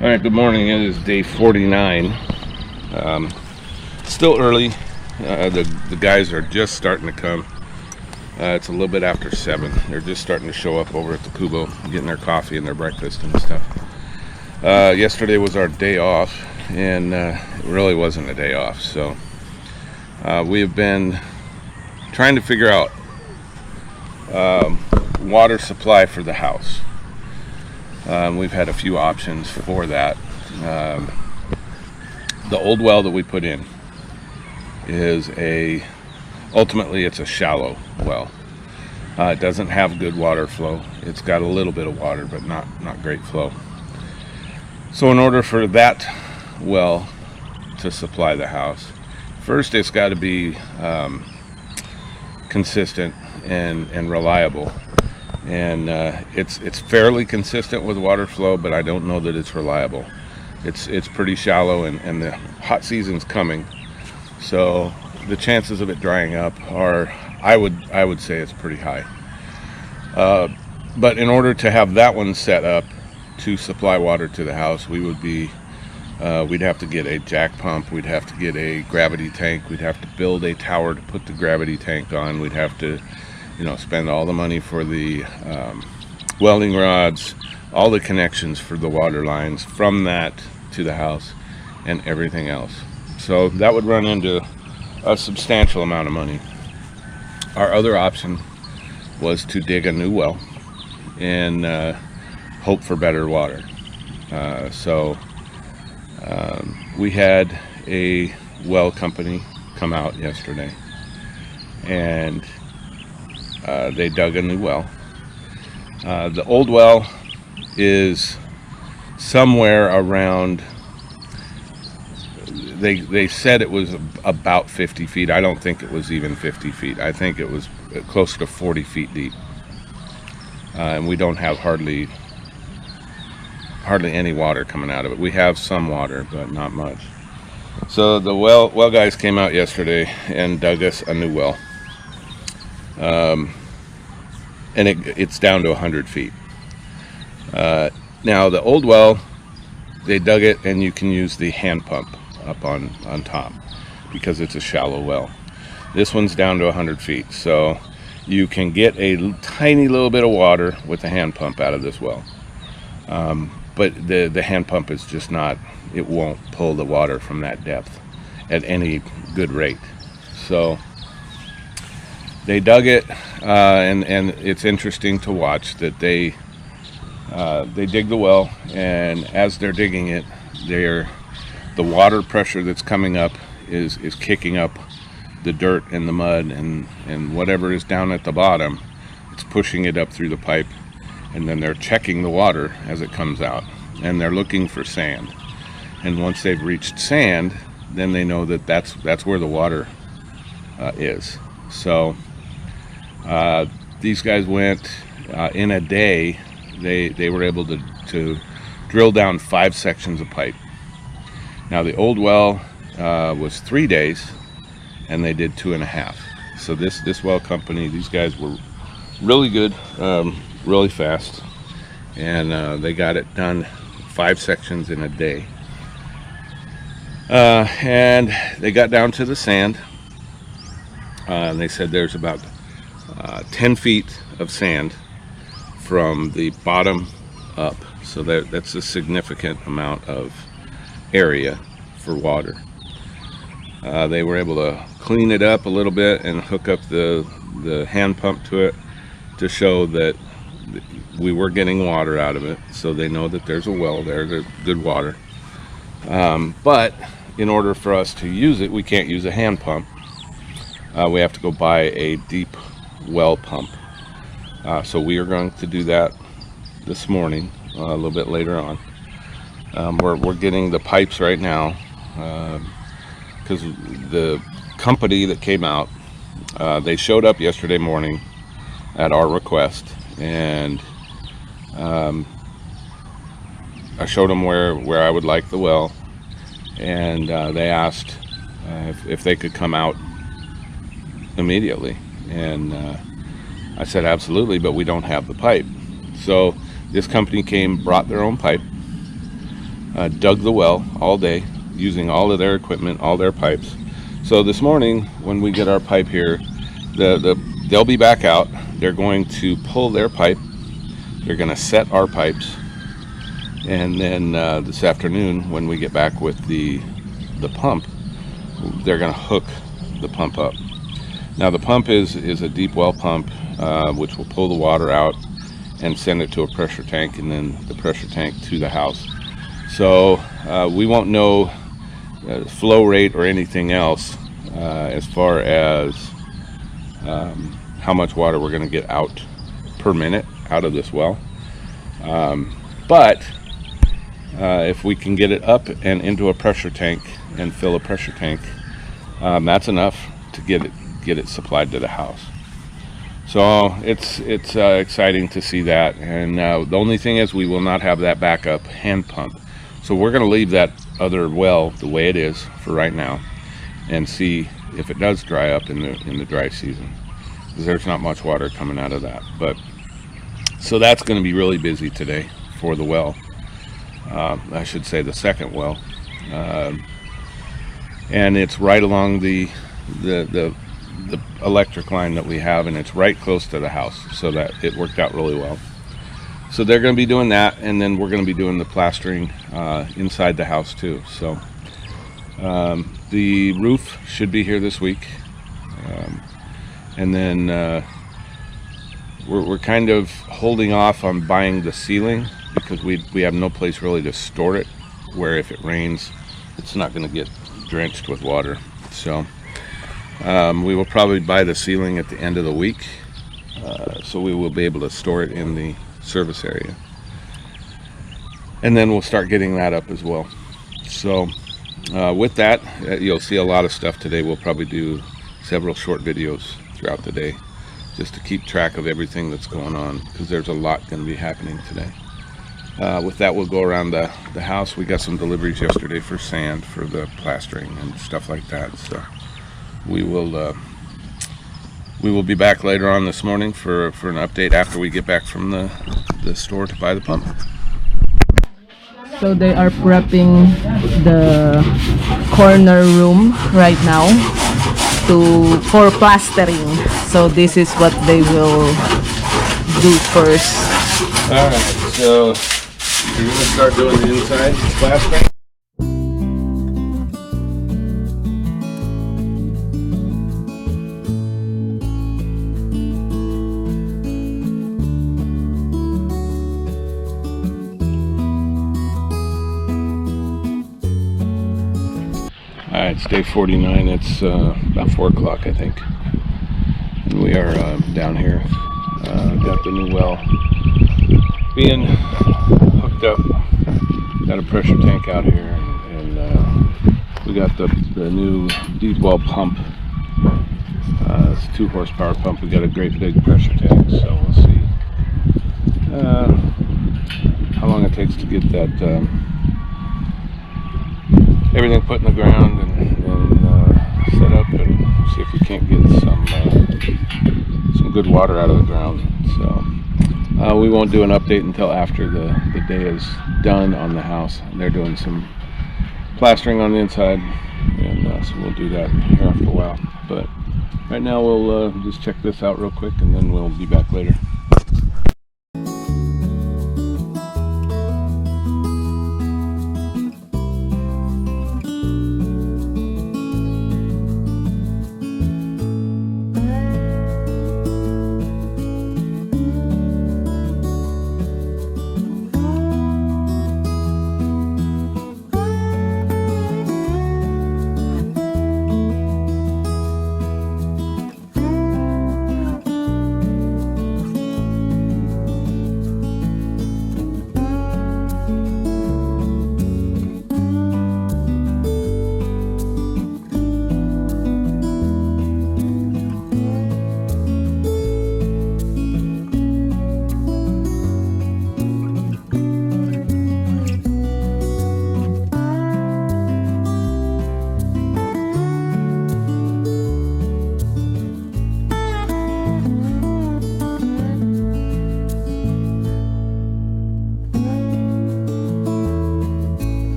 All right, good morning. It is day 49. Still early. The guys are just starting to come. It's a little bit after 7. They're just starting to show up over at the Kubo, getting their coffee and their breakfast and stuff. Yesterday was our day off, and it really wasn't a day off. So we have been trying to figure out water supply for the house. We've had a few options for that. The old well that we put in is ultimately it's a shallow well. It doesn't have good water flow. It's got a little bit of water, but not great flow. So in order for that well to supply the house, first it's got to be consistent and reliable. And it's fairly consistent with water flow, but I don't know that it's reliable. It's pretty shallow, and the hot season's coming, so the chances of it drying up are, I would say, it's pretty high. But in order to have that one set up to supply water to the house, we'd have to get a jack pump, we'd have to get a gravity tank, we'd have to build a tower to put the gravity tank on, we'd have to spend all the money for the welding rods, all the connections for the water lines from that to the house, and everything else. So that would run into a substantial amount of money. Our other option was to dig a new well and hope for better water. So we had a well company come out yesterday, and they dug a new well. The old well is somewhere around, they said it was about 50 feet. I don't think it was even 50 feet. I think it was close to 40 feet deep. And we don't have hardly any water coming out of it. We have some water, but not much. So the well guys came out yesterday and dug us a new well. And it's down to 100 feet. Now the old well, they dug it, and you can use the hand pump up on top because it's a shallow well. This one's down to 100 feet, so you can get a tiny little bit of water with the hand pump out of this well. But the hand pump is just not, it won't pull the water from that depth at any good rate. So they dug it, and it's interesting to watch that they dig the well, and as they're digging it, the water pressure that's coming up is kicking up the dirt and the mud and whatever is down at the bottom. It's pushing it up through the pipe, and then they're checking the water as it comes out, and they're looking for sand. And once they've reached sand, then they know that that's where the water is. So these guys went in a day. They were able to drill down 5 sections of pipe. Now the old well was 3 days, and they did 2.5. So this well company, these guys were really good, really fast, and they got it done 5 sections in a day. And they got down to the sand, and they said there's about 10 feet of sand from the bottom up, so that's a significant amount of area for water. They were able to clean it up a little bit and hook up the hand pump to it to show that we were getting water out of it, so they know that there's a well there, there's good water. But in order for us to use it, we can't use a hand pump. We have to go buy a deep well pump. So we are going to do that this morning, a little bit later on. We're getting the pipes right now, because the company that came out, they showed up yesterday morning at our request, and I showed them where I would like the well, and they asked if they could come out immediately, and I said absolutely, but we don't have the pipe. So this company came, brought their own pipe, dug the well all day using all of their equipment, all their pipes. So this morning when we get our pipe here, they'll be back out. They're going to pull their pipe. They're going to set our pipes, and then this afternoon when we get back with the pump, they're going to hook the pump up. Now the pump is a deep well pump, which will pull the water out and send it to a pressure tank, and then the pressure tank to the house. So we won't know flow rate or anything else as far as how much water we're going to get out per minute out of this well. But if we can get it up and into a pressure tank and fill a pressure tank, that's enough to get it supplied to the house. So it's exciting to see that. And the only thing is we will not have that backup hand pump. So we're going to leave that other well the way it is for right now and see if it does dry up in the dry season, because there's not much water coming out of that. But so that's going to be really busy today for the well. I should say the second well, and it's right along the electric line that we have, and it's right close to the house, so that it worked out really well. So they're going to be doing that, and then we're going to be doing the plastering inside the house too. So the roof should be here this week, and then we're kind of holding off on buying the ceiling because we have no place really to store it, where if it rains it's not going to get drenched with water. So we will probably buy the ceiling at the end of the week, so we will be able to store it in the service area, and then we'll start getting that up as well. So with that, you'll see a lot of stuff today. We'll probably do several short videos throughout the day just to keep track of everything that's going on, because there's a lot going to be happening today. With that, we'll go around the house. We got some deliveries yesterday for sand for the plastering and stuff like that, so we will be back later on this morning for an update after we get back from the store to buy the pump. So they are prepping the corner room right now for plastering. So this is what they will do first. All right, so you're going to start doing the inside plastering. Alright, it's day 49. It's about 4 o'clock, I think. And we are down here. Got the new well being hooked up. Got a pressure tank out here, and we got the new deep well pump. It's a 2 horsepower pump. We got a great big pressure tank, so we'll see how long it takes to get that everything put in the ground and set up, and see if we can't get some good water out of the ground. So we won't do an update until after the day is done on the house. They're doing some plastering on the inside, and so we'll do that here after a while. But right now we'll just check this out real quick, and then we'll be back later.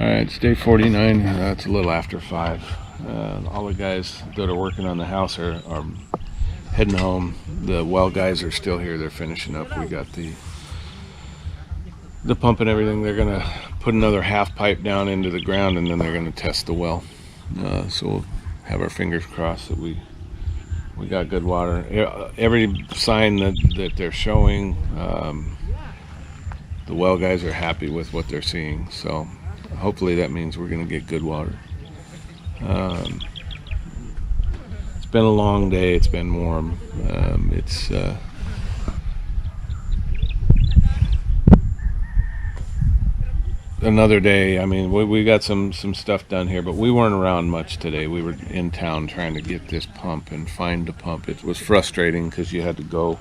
Alright, it's day 49. It's a little after 5. All the guys that are working on the house are heading home. The well guys are still here. They're finishing up. We got the pump and everything. They're going to put another half pipe down into the ground, and then they're going to test the well. So we'll have our fingers crossed that we got good water. Every sign that they're showing, the well guys are happy with what they're seeing. So hopefully that means we're going to get good water. It's been a long day. It's been warm. It's another day. I mean, we got some stuff done here, but we weren't around much today. We were in town trying to get this pump and find the pump. It was frustrating because you had to go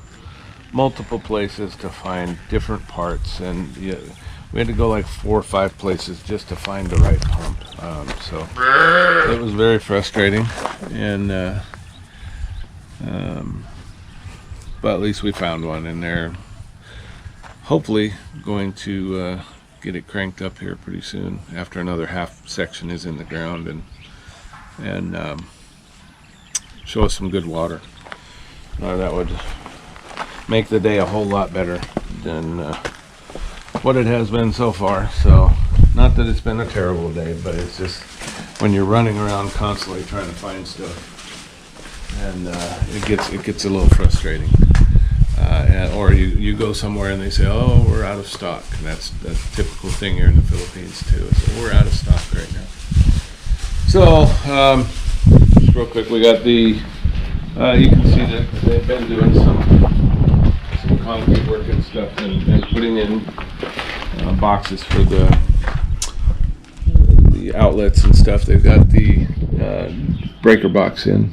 multiple places to find different parts, and we had to go like 4 or 5 places just to find the right pump. So it was very frustrating, and but at least we found one, and they're hopefully going to get it cranked up here pretty soon after another half section is in the ground, and show us some good water. That would make the day a whole lot better than what it has been so far. So not that it's been a terrible day, but it's just when you're running around constantly trying to find stuff, and it gets a little frustrating. Or you go somewhere and they say, oh, we're out of stock. And that's a typical thing here in the Philippines too. So we're out of stock right now. So just real quick, we got the you can see that they've been doing some concrete work and stuff, and putting in boxes for the outlets and stuff. They've got the breaker box in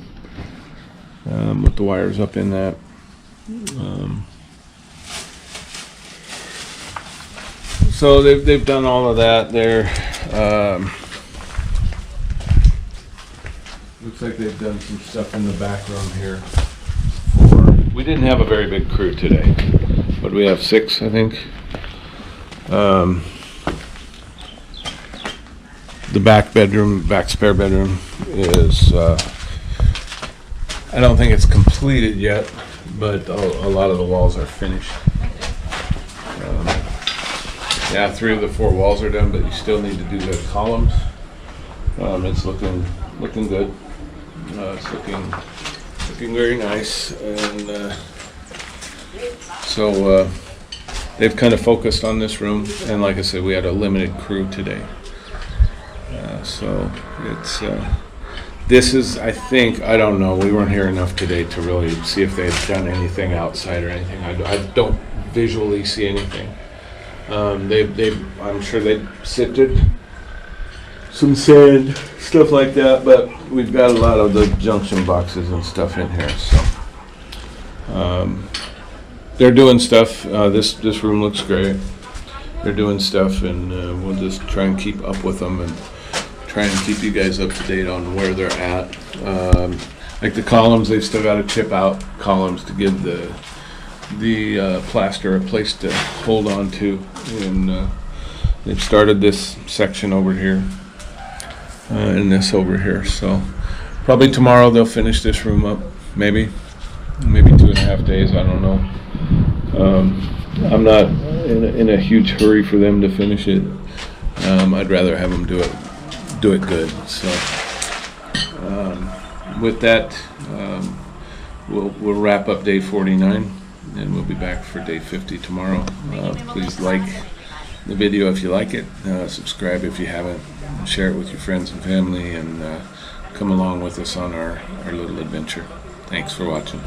with the wires up in that. So they've done all of that. They're looks like they've done some stuff in the back room here. We didn't have a very big crew today, but we have 6, I think. The back spare bedroom is I don't think it's completed yet, but a lot of the walls are finished. Yeah, 3 of the 4 walls are done, but you still need to do the columns. It's looking good. It's looking very nice, and so they've kind of focused on this room. And like I said, we had a limited crew today, so it's this is, I think, I don't know, we weren't here enough today to really see if they had done anything outside or anything. I don't visually see anything. I'm sure they sifted some sand, stuff like that, but we've got a lot of the junction boxes and stuff in here. So they're doing stuff. This room looks great. They're doing stuff, and we'll just try and keep up with them and try and keep you guys up to date on where they're at. Like the columns, they've still got to chip out columns to give the plaster a place to hold on to, and they've started this section over here and this over here. So probably tomorrow they'll finish this room up, maybe 2.5 days, I don't know. I'm not in a huge hurry for them to finish it. I'd rather have them do it good. So with that, we'll wrap up day 49, and we'll be back for day 50 tomorrow. Please like the video if you like it, subscribe if you haven't, share it with your friends and family, and come along with us on our little adventure. Thanks for watching.